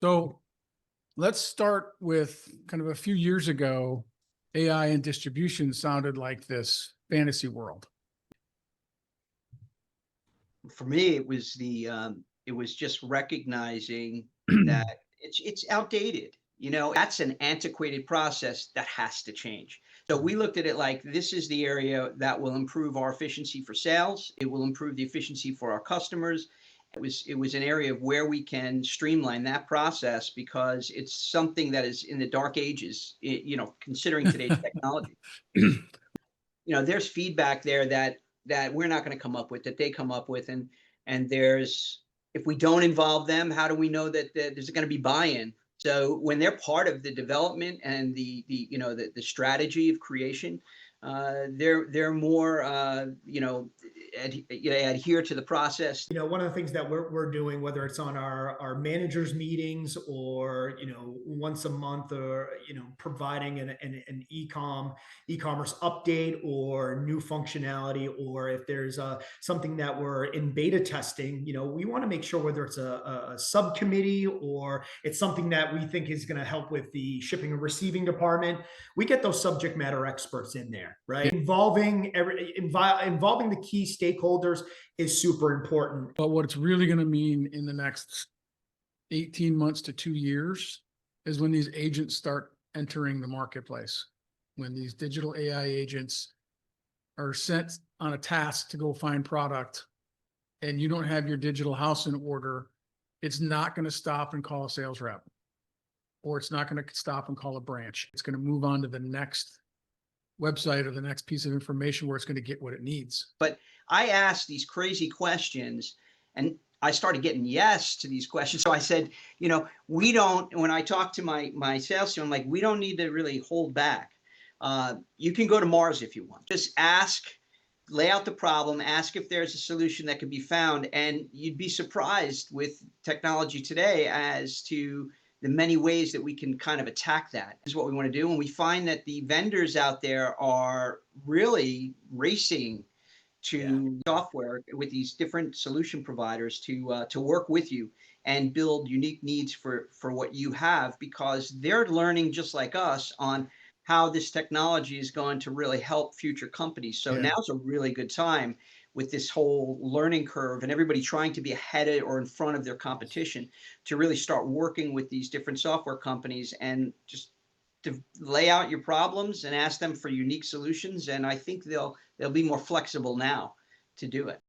So let's start with kind of a few years ago, AI and distribution sounded like this fantasy world. For me, it was just recognizing that it's outdated. That's an antiquated process that has to change. So we looked at it like this is the area that will improve our efficiency for sales. It will improve the efficiency for our customers. It was an area of where we can streamline that process because it's something that is in the dark ages, considering today's technology. There's feedback there that we're not going to come up with, that they come up with, and there's, if we don't involve them, how do we know that there's going to be buy-in? So when they're part of the development and the strategy of creation, they're more adhere to the process. One of the things that we're doing, whether it's on our managers meetings or, once a month, or, providing an e-commerce update or new functionality, or if there's something that we're in beta testing, we want to make sure whether it's a subcommittee or it's something that we think is going to help with the shipping and receiving department, we get those subject matter experts in there, right? Involving the key stakeholders is super important. But what it's really going to mean in the next 18 months to 2 years is when these agents start entering the marketplace, when these digital AI agents are sent on a task to go find product and you don't have your digital house in order, it's not going to stop and call a sales rep, or it's not going to stop and call a branch. It's going to move on to the next website or the next piece of information where it's going to get what it needs. But I asked these crazy questions and I started getting yes to these questions. So I said, we don't, when I talk to my sales team, I'm like, we don't need to really hold back. You can go to Mars if you want. Just ask, lay out the problem, ask if there's a solution that can be found. And you'd be surprised with technology today as to the many ways that we can kind of attack that. This is what we want to do. And we find that the vendors out there are really racing to software with these different solution providers to work with you and build unique needs for what you have, because they're learning just like us on how this technology is going to really help future companies. So now's a really good time with this whole learning curve and everybody trying to be ahead of or in front of their competition to really start working with these different software companies and just to lay out your problems and ask them for unique solutions. And I think they'll be more flexible now to do it.